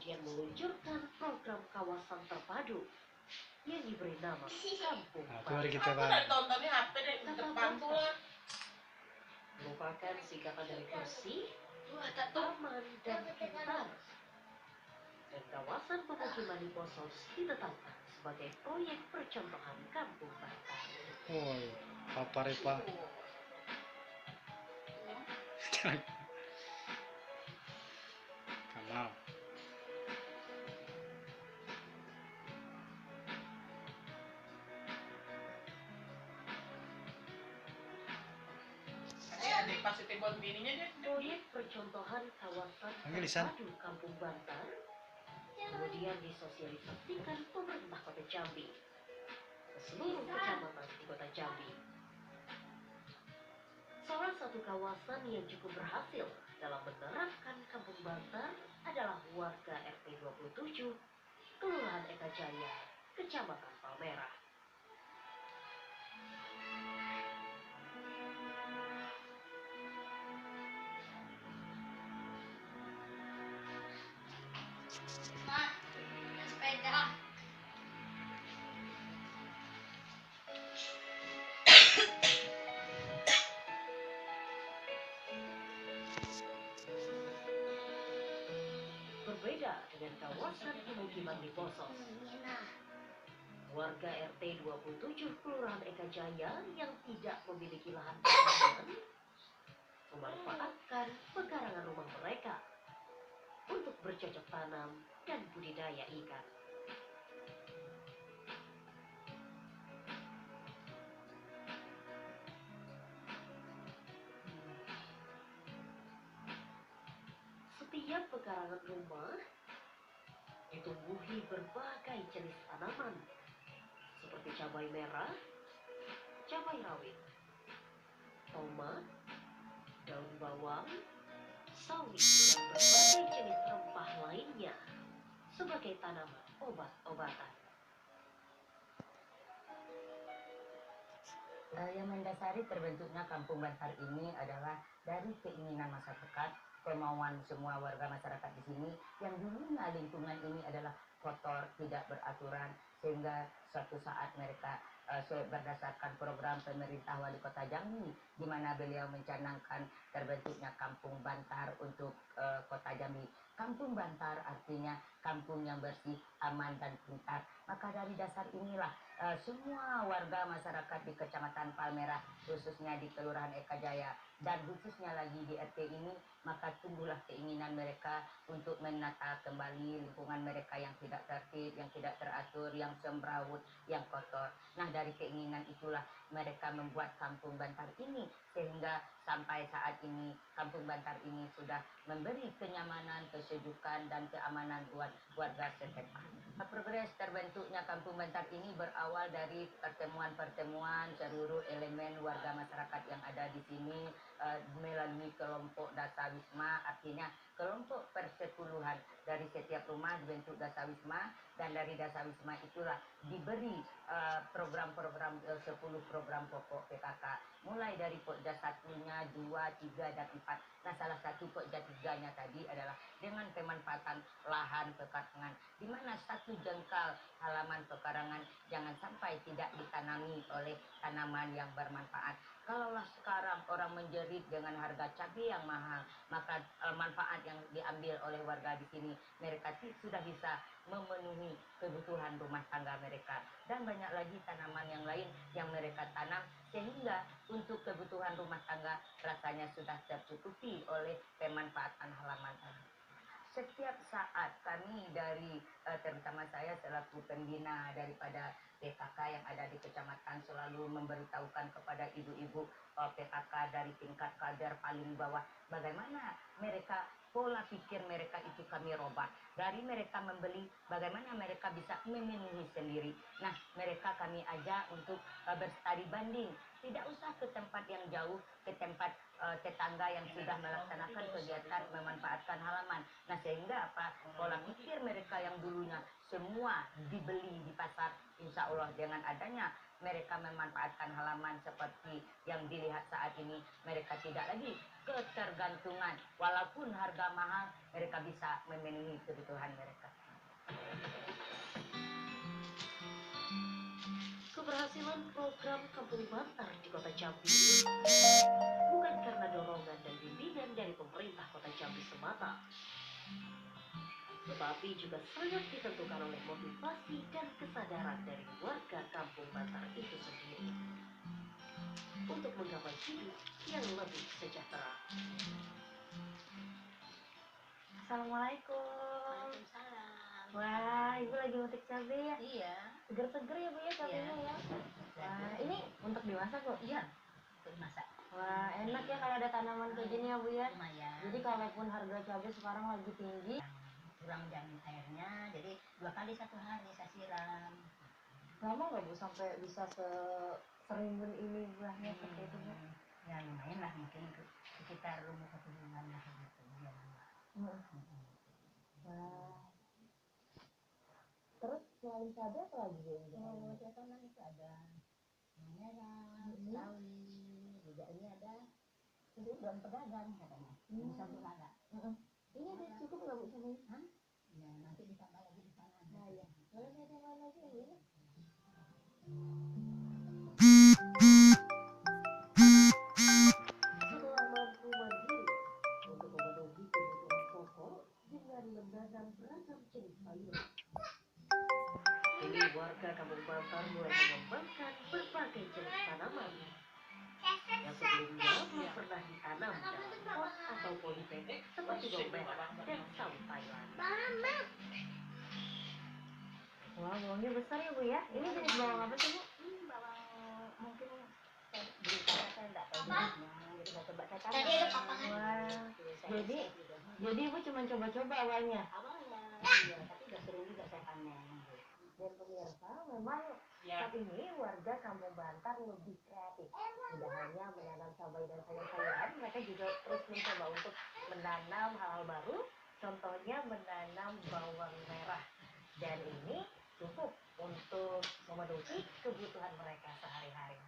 kian meluncurkan program kawasan terpadu yang diberi nama Kampung Mari kita tontonnya HP deh depan tuh lah. Merupakan singkatan dari bersih, aman, dan pintar. Dan kawasan pemukiman di Posos ditetapkan sebagai proyek percontohan Kampung Bantar. Woi, apa repa? Kamal. Adik pas itu buat bininya dia. Proyek percontohan kawasan terpadu Kampung Bantar kemudian disosialisasikan pemerintah Kota Jambi ke seluruh kecamatan di Kota Jambi. Salah satu kawasan yang cukup berhasil dalam menerapkan Kampung Bantar adalah warga RT 27, Kelurahan Eka Jaya, Kecamatan Palmerah. Sepeda. Berbeda dengan kawasan pemukiman di Posos. Warga RT 27 Kelurahan Eka Jaya yang tidak memiliki lahan pertanian memanfaatkan pekarangan rumah mereka untuk bercocok tanam dan budidaya ikan. Setiap pekarangan rumah ditumbuhi berbagai jenis tanaman seperti cabai merah, cabai rawit, tomat, daun bawang, sawi, dan berbagai jenis rempah lainnya sebagai tanaman obat-obatan. Yang mendasari terbentuknya Kampung Bantar ini adalah dari keinginan masyarakat, kemauan semua warga masyarakat di sini yang dulunya lingkungan ini adalah kotor, tidak beraturan, sehingga suatu saat mereka berdasarkan program pemerintah Wali Kota Jambi, di mana beliau mencanangkan terbentuknya Kampung Bantar untuk Kota Jambi. Kampung Bantar artinya kampung yang bersih, aman, dan pintar. Maka dari dasar inilah semua warga masyarakat di Kecamatan Palmerah, khususnya di Kelurahan Eka Jaya, dan khususnya lagi di RT ini, maka tumbuhlah keinginan mereka untuk menata kembali lingkungan mereka yang tidak tertib, yang tidak teratur, yang semrawut, yang kotor. Nah, dari keinginan itulah mereka membuat Kampung Bantar ini, sehingga sampai saat ini Kampung Bantar ini sudah memberi kenyamanan, kesejukan, dan keamanan buat warga setempat. Progres terbentuknya Kampung Bantar ini berawal dari pertemuan-pertemuan seluruh elemen warga masyarakat yang ada di sini melalui kelompok Dasawisma, artinya kelompok persepuluhan. Dari setiap rumah dibentuk Dasawisma, dan dari Dasawisma itulah diberi program-program 10 program pokok PKK, mulai dari pokja 1-nya, 2, 3, dan 4. Nah, salah satu pokja 3-nya tadi adalah dengan pemanfaatan lahan pekarangan, di mana satu jengkal halaman pekarangan jangan sampai tidak ditanami oleh tanaman yang bermanfaat. Kalaulah sekarang orang menjerit dengan harga cabai yang mahal, maka manfaat yang diambil oleh warga di sini, mereka sudah bisa memenuhi kebutuhan rumah tangga mereka, dan banyak lagi tanaman yang lain yang mereka tanam, sehingga untuk kebutuhan rumah tangga rasanya sudah tercukupi oleh pemanfaatan halaman tadi. Setiap saat kami dari terutama saya selaku pembina daripada PKK yang ada di kecamatan selalu memberitahukan kepada ibu-ibu PKK dari tingkat kader paling bawah, bagaimana mereka pola pikir mereka itu kami robah. Dari mereka membeli, bagaimana mereka bisa memenuhi sendiri. Nah, mereka kami ajak untuk berstudi banding. Tidak usah ke tempat yang jauh, ke tempat tetangga yang sudah melaksanakan kegiatan memanfaatkan halaman. Nah, sehingga apa, pola pikir mereka yang dulunya semua dibeli di pasar, insya Allah dengan adanya mereka memanfaatkan halaman seperti yang dilihat saat ini, mereka tidak lagi ketergantungan. Walaupun harga mahal, mereka bisa memenuhi kebutuhan mereka. Keberhasilan program Kampung Bantar di Kota Jambi bukan karena dorongan dan bimbingan dari pemerintah Kota Jambi semata, tetapi juga sangat ditentukan oleh motivasi dan kesadaran dari warga Kampung Bantar itu sendiri untuk menggapai hidup yang lebih sejahtera. Assalamualaikum. Waalaikumsalam. Wah, ibu lagi metik cabai ya? Iya. Seger-seger ya bu ya cabainya ya? Wah, ini untuk dimasak bu? Iya. Untuk masak. Wah, enak ya kalau ada tanaman kayak gini ya bu ya? Lumayan. Jadi kalaupun harga cabai sekarang lagi tinggi, Kurang jamin airnya, jadi 2 kali 1 hari saya siram. lama nggak bu sampai bisa serimbun ini buahnya seperti itu bu? Ya lumayan lah, mungkin sekitar 1 bulan lah gitu. Ya, Wah. Terus selain cabai apa lagi bu? oh, dia tanam itu ada merah, sawi, juga ini ada itu daun pedagang katanya. Bisa berlala. Ini udah cukup nggak bu sama ini? Hah? Ya nanti ditambah lagi di sana. Nah ya, boleh lihat yang lain lagi ya bu ya? Setelah mampu mandiri untuk memenuhi kebutuhan pokok dengan menanam beragam jenis sayuran, kini warga Kampung Bantar mulai mengembangkan berbagai jenis tanaman yang sebelumnya belum pernah ditanam dalam pot atau polybag seperti bawang merah dan sawi Thailand. Wah, bawangnya besar ya bu ya? Ini jenis bawang apa sih bu? Bawang mungkin saya beli karena saya tidak tahu jenisnya, jadi saya coba saya tanam. Tadi ada papangan. Wah, Saya- jadi ibu cuma coba-coba awalnya. awalnya iya, tapi udah sering juga saya panen. Dan pemirsa, memang Ya. saat ini warga Kampung Bantar lebih kreatif. Tidak hanya menanam cabai dan sayur-sayuran, mereka juga terus mencoba untuk menanam hal-hal baru. Contohnya menanam bawang merah. Dan ini cukup untuk memenuhi kebutuhan mereka sehari-hari.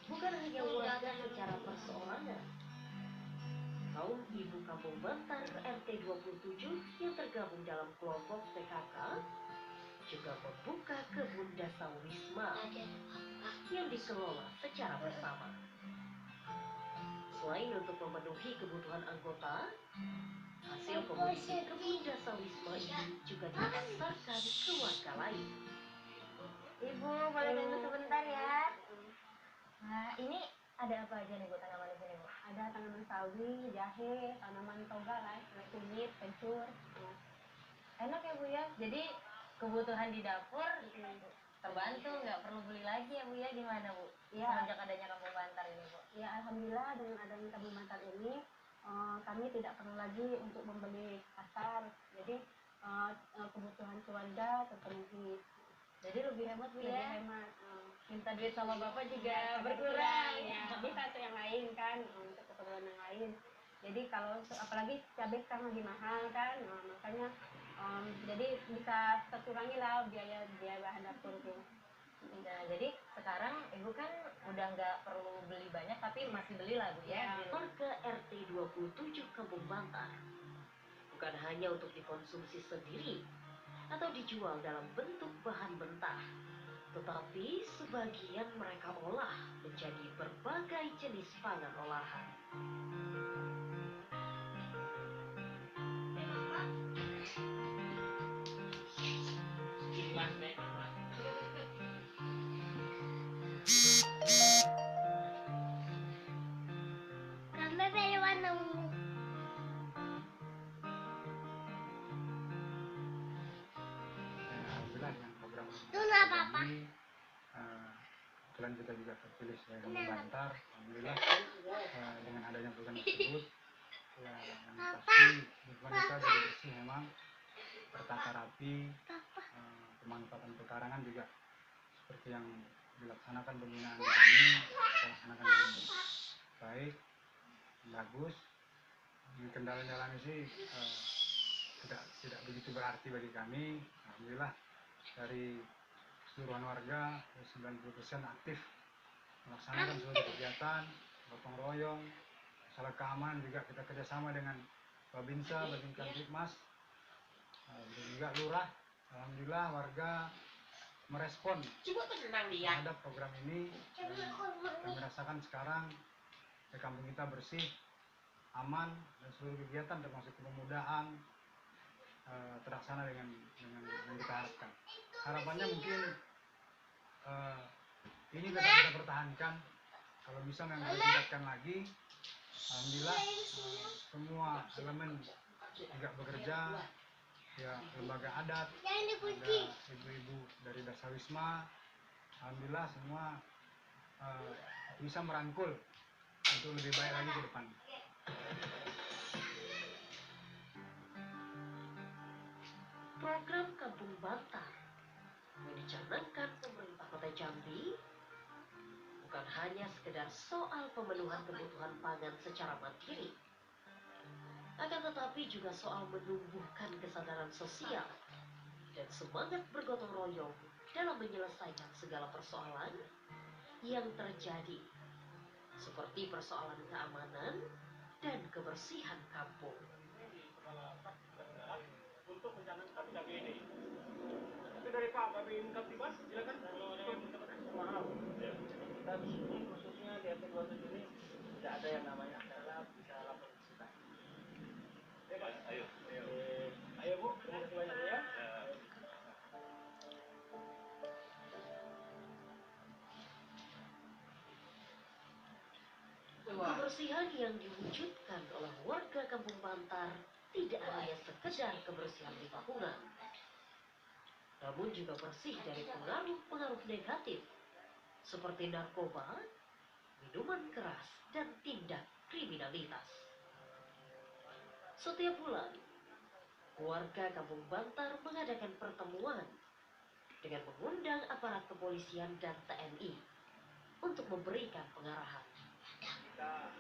Bukan hanya warga secara perseorangan, kaum ibu Kampung Bantar RT 27 yang tergabung dalam kelompok PKK juga membuka kebun dasawisma yang dikelola secara bersama. Selain untuk memenuhi kebutuhan anggota, hasil komoditi kebun dasawisma ini juga dipasarkan ke warga lain. Ibu, boleh tunggu sebentar ya. Nah, ini ada apa aja nih bu tanaman di sini bu? Ada tanaman sawi, jahe, tanaman toga lah, kunyit, kencur. Enak ya bu ya. Jadi kebutuhan di dapur terbantu, nggak perlu beli lagi ya bu ya. Gimana bu? Iya. Semenjak adanya Kampung Bantar ini bu. Ya alhamdulillah dengan adanya Kampung Bantar ini kami tidak perlu lagi untuk membeli pasar. Jadi kebutuhan keluarga terpenuhi. Jadi lebih hemat bu Lebih ya. hemat. Minta duit sama bapak juga Ada berkurang. ya. Nggak bisa untuk yang lain kan, untuk keperluan yang lain. Jadi kalau apalagi cabai sekarang lagi mahal kan, makanya jadi bisa terkurangi lah biaya bahan dapur tuh. Nah, jadi sekarang ibu kan udah nggak perlu beli banyak tapi masih beli lah bu ya. Ya. Warga RT 27 Kampung Bantar bukan hanya untuk dikonsumsi sendiri atau dijual dalam bentuk bahan mentah, tetapi sebagian mereka olah menjadi berbagai jenis pangan olahan. Mas, Nek, Mas. Kami pilihan ng Alhamdulillah dengan program Doon na, Papa. ini kebetulan kita juga terpilih sebagai Kampung Bantar. Alhamdulillah dengan adanya program tersebut ya yang pasti lingkungan kita jadi bersih memang, tertata rapi, pemanfaatan pekarangan juga seperti yang dilaksanakan pembinaan kami, kita laksanakan dengan baik, bagus. Di kendala-kendalanya sih tidak begitu berarti bagi kami. Alhamdulillah dari keseluruhan warga 90% aktif melaksanakan seluruh kegiatan, gotong royong, masalah keamanan juga kita kerjasama dengan Babinsa, Babin Kamtipmas, dan juga lurah. Alhamdulillah warga merespon terhadap program ini dan kami rasakan sekarang kampung kita bersih, aman, dan seluruh kegiatan termasuk kepemudaan terlaksana dengan yang kita harapkan. Harapannya mungkin ini tetap kita pertahankan, kalau bisa memang ditingkatkan lagi. Alhamdulillah semua elemen juga bekerja, ya lembaga adat, ada ibu-ibu dari Dasawisma, alhamdulillah semua bisa merangkul untuk lebih baik lagi ke depan. Program Kampung Bantar yang dicanangkan pemerintah Kota Jambi bukan hanya sekedar soal pemenuhan kebutuhan pangan secara mandiri, akan tetapi juga soal menumbuhkan kesadaran sosial dan semangat bergotong royong dalam menyelesaikan segala persoalan yang terjadi, seperti persoalan keamanan dan kebersihan kampung. Untuk mencanangkan cabai ini. Itu dari Pak Babin Kamtipmas, silakan. Kalau ada yang Maaf, kita di sini khususnya di RT 27 ini tidak ada yang namanya adalah bisa lapor ke kita. Ya, Pak. Ayo. Ayo Bu, terima kasih banyak ya. Kebersihan yang diwujudkan oleh warga Kampung Bantar tidak hanya sekedar kebersihan di lingkungan, namun juga bersih dari pengaruh-pengaruh negatif seperti narkoba, minuman keras, dan tindak kriminalitas. Setiap bulan, warga Kampung Bantar mengadakan pertemuan dengan mengundang aparat kepolisian dan TNI untuk memberikan pengarahan. Kita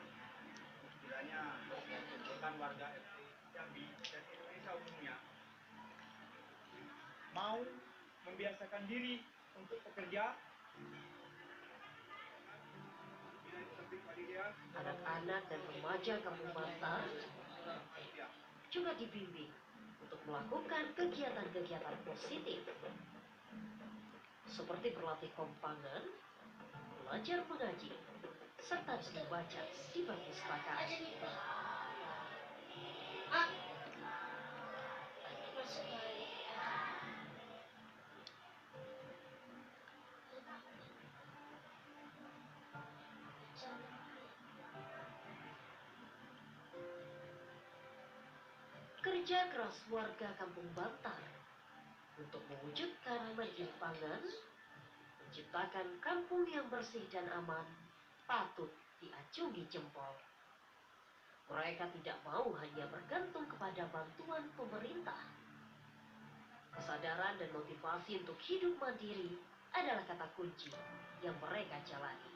kiranya mengumpulkan warga RT Jambi dan Indonesia umumnya mau membiasakan diri untuk bekerja. Anak-anak dan remaja Kampung Bantar juga dibimbing untuk melakukan kegiatan-kegiatan positif seperti berlatih kompangan, belajar mengaji, serta membaca di perpustakaan. Kerja keras warga Kampung Bantar untuk mewujudkan mandiri pangan, menciptakan kampung yang bersih dan aman, patut diacungi jempol. Mereka tidak mau hanya bergantung kepada bantuan pemerintah. Kesadaran dan motivasi untuk hidup mandiri adalah kata kunci yang mereka jalani.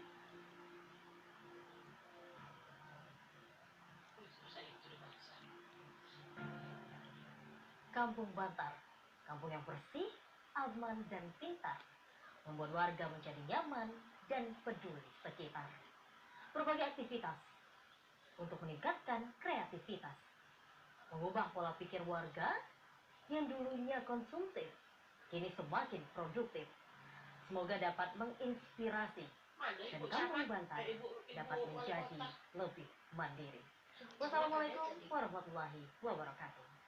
Kampung Bantar, kampung yang bersih, aman, dan pintar, membuat warga menjadi nyaman dan peduli sekitar. Berbagai aktivitas untuk meningkatkan kreativitas, mengubah pola pikir warga yang dulunya konsumtif, kini semakin produktif. Semoga dapat menginspirasi dan Kampung Bantar dapat menjadi lebih mandiri. Wassalamualaikum warahmatullahi wabarakatuh.